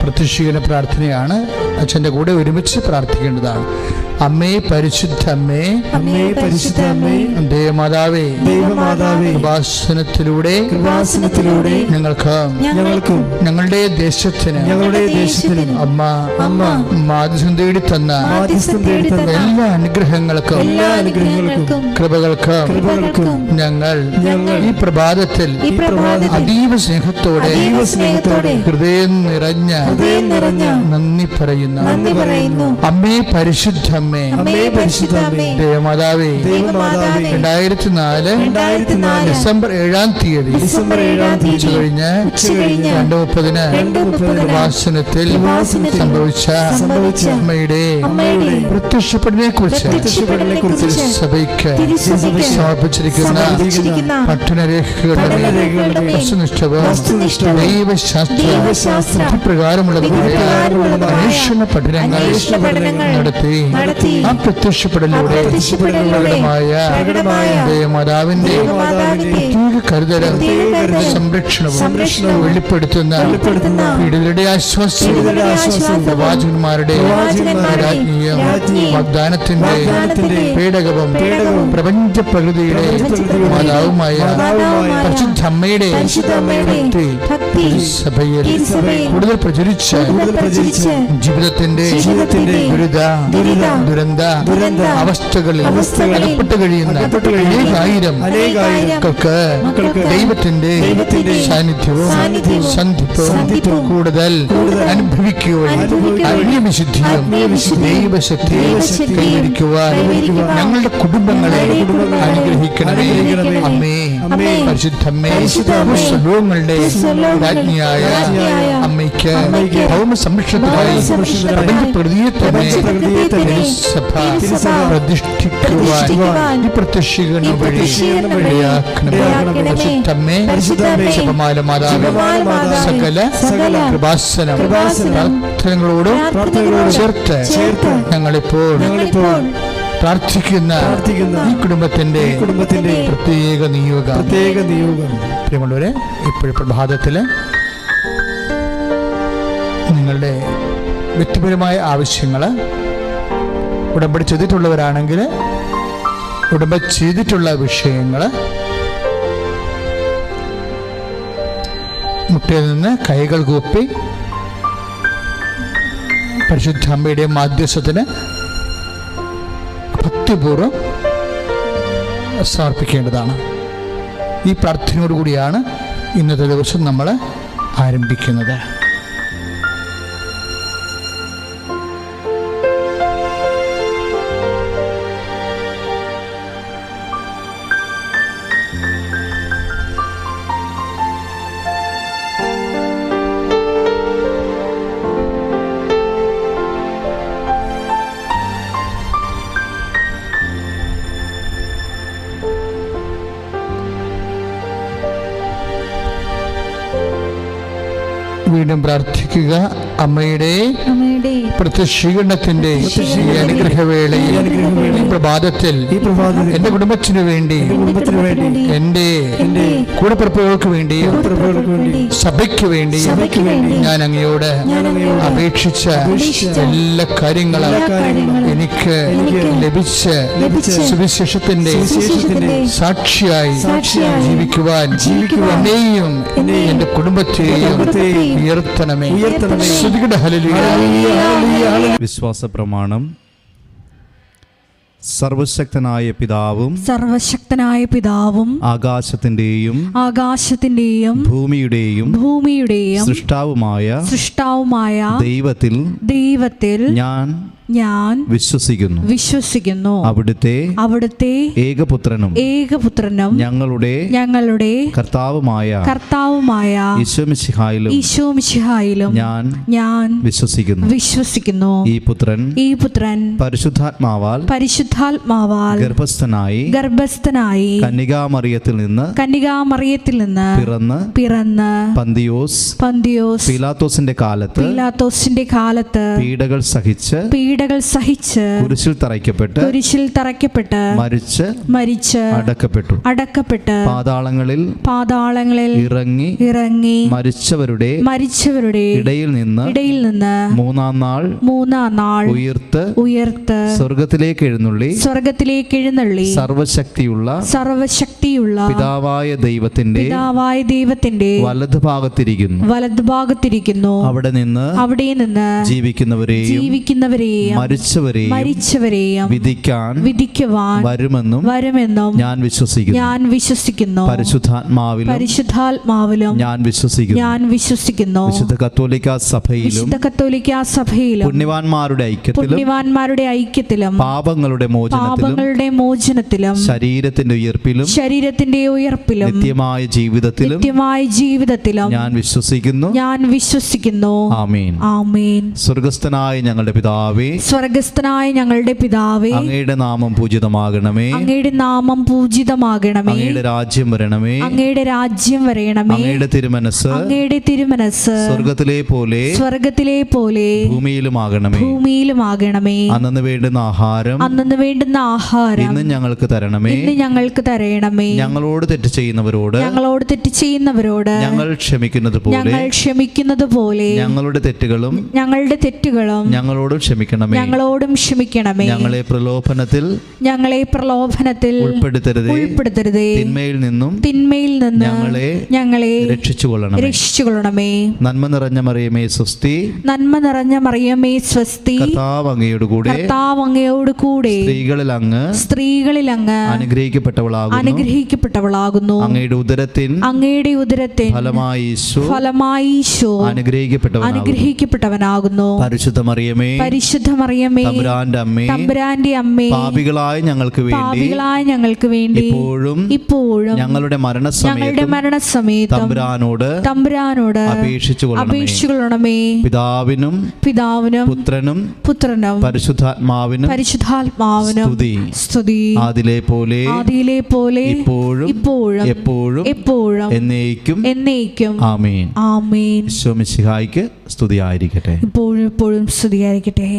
പ്രത്യക്ഷീകരണ പ്രാർത്ഥനയാണ്. അച്ഛൻ്റെ കൂടെ ഒരുമിച്ച് പ്രാർത്ഥിക്കേണ്ടതാണ്. അമ്മേ പരിശുദ്ധ അമ്മേ, അമ്മേ പരിശുദ്ധ അമ്മേ, ദേവമാതാവേ, ദൈവമാതാവേ, കൃപാസനത്തിലൂടെ ഞങ്ങൾക്കും ഞങ്ങളുടെ ദേശത്തിന് അമ്മ മാധ്യസ്ഥം തേടി തന്ന എല്ലാ അനുഗ്രഹങ്ങൾക്കും കൃപകൾക്കും ഞങ്ങൾ ഈ പ്രഭാതത്തിൽ അതീവ സ്നേഹത്തോടെ ഹൃദയം നിറഞ്ഞ നന്ദി പറയുന്നു. അമ്മേ പരിശുദ്ധ അമ്മേ, ദേവമാതാവേ, 2004 ഡിസംബർ 7-ാം തീയതി ഉച്ചകഴിഞ്ഞ് 2:30 പ്രഭാഷണത്തിൽ സംഭവിച്ച അമ്മയുടെ പ്രത്യക്ഷപ്പെടലിനെ കുറിച്ച് സഭയ്ക്ക് സമർപ്പിച്ചിരിക്കുന്ന പഠനരേഖകളുടെ വസ്തുനിഷ്ഠവും ദൈവശാസ്ത്ര പ്രകാരമുള്ളതുമായ അന്വേഷണ പഠനങ്ങൾ നടത്തി ആ പ്രത്യക്ഷപ്പെടലിലൂടെ ദേവമാതാവിന്റെ പ്രത്യേക കരുതലും സംരക്ഷണവും വെളിപ്പെടുത്തുന്ന പീഡിതരുടെ ആശ്വാസം പ്രവാചകന്മാരുടെ വാഗ്ദാനത്തിന്റെ പേടകവും പ്രപഞ്ച പ്രകൃതിയുടെ മാതാവുമായ പരിശുദ്ധ അമ്മയുടെ സഭയിൽ കൂടുതൽ പ്രചരിച്ച ജീവിതത്തിന്റെ ദുരന്ത അവസ്ഥകളിൽ അകപ്പെട്ട് കഴിയുന്ന അനേകായിരങ്ങൾക്ക് ദൈവത്തിന്റെ സാന്നിധ്യവും സന്ധിപ്പവും കൂടുതൽ അനുഭവിക്കുകയും ആത്മീയവിശുദ്ധിയും ദൈവശക്തിയും കൈവരിക്കുവാൻ ഞങ്ങളുടെ കുടുംബങ്ങളെ അനുഗ്രഹിക്കണമേ. അമ്മേ പരിശുദ്ധമ്മേ, സർവ്വങ്ങളുടെ രാജ്ഞിയായ അമ്മയ്ക്ക് ഭൗമ സംരക്ഷണത്തിനായി പ്രപഞ്ച പ്രകൃതിയെ തന്നെ സഭ പ്രതിഷ്ഠിക്കുവാൻ ഈ പ്രത്യക്ഷീകരണം വഴി പരിശുദ്ധമ്മേ, ജപമാല മാതാവേ, സകല കൃപാസനം പ്രാർത്ഥനകളോടും ചേർത്ത് ഞങ്ങളിപ്പോൾ പ്രാർത്ഥിക്കുന്ന ഈ കുടുംബത്തിന്റെ പ്രത്യേക നിയോഗം. പ്രിയമുള്ളവരെ, ഇപ്പോഴും പ്രഭാതത്തില് നിങ്ങളുടെ വ്യക്തിപരമായ ആവശ്യങ്ങൾ ഉടമ്പടി ചെയ്തിട്ടുള്ളവരാണെങ്കിൽ ഉടമ്പടി ചെയ്തിട്ടുള്ള വിഷയങ്ങൾ മുട്ടയിൽ നിന്ന് കൈകൾ കൂപ്പി പരിശുദ്ധ അമ്മയുടെ മാധ്യസ്ഥത്തിന് ഭക്തിപൂർവ്വം സമർപ്പിക്കേണ്ടതാണ്. ഈ പ്രാർത്ഥനയോടുകൂടിയാണ് ഇന്നത്തെ ദിവസം നമ്മൾ ആരംഭിക്കുന്നത്. വീണ്ടും പ്രാർത്ഥിക്കുക. അമ്മയുടെ പ്രത്യക്ഷീകരണത്തിന്റെ അനുഗ്രഹവേളയിൽ ഈ പ്രഭാതത്തിൽ എന്റെ കുടുംബത്തിനു വേണ്ടി, എന്റെ കൂടപ്പിറപ്പുകൾക്ക് വേണ്ടിയും സഭയ്ക്ക് വേണ്ടിയും ഞാൻ അങ്ങയോട് അപേക്ഷിച്ച എല്ലാ കാര്യങ്ങളും എനിക്ക് ലഭിച്ച സുവിശേഷത്തിന്റെ സാക്ഷിയായി ജീവിക്കുവാൻ എന്നെയും എന്റെ കുടുംബത്തെയും ഉയർത്തണമേ. വിശ്വാസ പ്രമാണം. സർവശക്തനായ പിതാവും ആകാശത്തിന്റെയും ഭൂമിയുടെയും സൃഷ്ടാവുമായ ദൈവത്തിൽ ഞാൻ വിശ്വസിക്കുന്നു. അവിടുത്തെ ഏകപുത്രനും ഞങ്ങളുടെ കർത്താവുമായ ഈശോമിശിഹായിലും ഞാൻ വിശ്വസിക്കുന്നു. ഈ പുത്രൻ പരിശുദ്ധാത്മാവാൽ ഗർഭസ്ഥനായി കന്യകാമറിയത്തിൽ നിന്ന് പിറന്ന് പന്തിയോസ് പീലാത്തോസിന്റെ കാലത്ത് പീഡകൾ സഹിച്ച് കുരിശിൽ തറയ്ക്കപ്പെട്ട് മരിച്ച് അടക്കപ്പെട്ടു. പാതാളങ്ങളിൽ ഇറങ്ങി മരിച്ചവരുടെ ഇടയിൽ നിന്ന് മൂന്നാം നാൾ ഉയർത്ത് സ്വർഗത്തിലേക്ക് എഴുന്നള്ളി സർവശക്തിയുള്ള പിതാവായ ദൈവത്തിന്റെ വലതുഭാഗത്തിരിക്കുന്നു. അവിടെ നിന്ന് ജീവിക്കുന്നവരെയും മരിച്ചവരെയും വിധിക്കുവാൻ വരുമെന്നും ഞാൻ വിശ്വസിക്കുന്നു. പരിശുദ്ധാത്മാവിലും ഞാൻ വിശ്വസിക്കുന്നു. വിശുദ്ധ കത്തോലിക്കാ സഭയിലും പുണ്യവാന്മാരുടെ ഐക്യത്തിലും പാപങ്ങളുടെ മോചനത്തിലും ശരീരത്തിന്റെ ഉയർപ്പിലും നിത്യമായ ജീവിതത്തിലും ഞാൻ വിശ്വസിക്കുന്നു. ആമേൻ. സ്വർഗ്ഗസ്ഥനായ ഞങ്ങളുടെ പിതാവേ, അങ്ങയുടെ നാമം പൂജിതമാകണമേ. അങ്ങയുടെ രാജ്യം വരണമേ. അങ്ങയുടെ തിരുമനസ് സ്വർഗ്ഗത്തിലെ പോലെ ഭൂമിയിലുമാകണമേ. അന്നു വേണ്ടുന്ന ആഹാരം ഇന്ന് ഞങ്ങൾക്ക് തരണമേ. ഞങ്ങളോട് തെറ്റ് ചെയ്യുന്നവരോട് ഞങ്ങൾ ക്ഷമിക്കുന്നത് പോലെ ഞങ്ങളുടെ തെറ്റുകളും ഞങ്ങളോടും ക്ഷമിക്കണമേ. ഞങ്ങളെ പ്രലോഭനത്തിൽ ഉൾപ്പെടുത്തരുതേ. തിന്മയിൽ നിന്നും ഞങ്ങളെ രക്ഷിച്ചുകൊള്ളണമേ. നന്മ നിറഞ്ഞ മറിയമേ സ്വസ്തി. കർത്താവ് അങ്ങയോട് കൂടെ സ്ത്രീകളിൽ അങ്ങ് അനുഗ്രഹിക്കപ്പെട്ടവളാകുന്നു. അങ്ങയുടെ ഉദരത്തിൻ ഫലമായി ഈശോ അനുഗ്രഹിക്കപ്പെട്ടവനാകുന്നു. പരിശുദ്ധ മറിയമേ തമ്പുരാന്റെ അമ്മേ, പാപികളായ ഞങ്ങൾക്ക് വേണ്ടി ഇപ്പോഴും ഞങ്ങളുടെ മരണസമയത്തും തമ്പുരാനോട് അപേക്ഷിച്ചുകൊള്ളണമേ. പിതാവിനും പുത്രനും പരിശുദ്ധാത്മാവിനും സ്തുതി. ആദിയിലെ പോലെ ഇപ്പോഴും എപ്പോഴും എന്നേക്കും. ആമേൻ. ഈശോ മിശിഹായ്ക്ക് സ്തുതിയായിരിക്കട്ടെ. ഇപ്പോഴും സ്തുതിയായിരിക്കട്ടെ.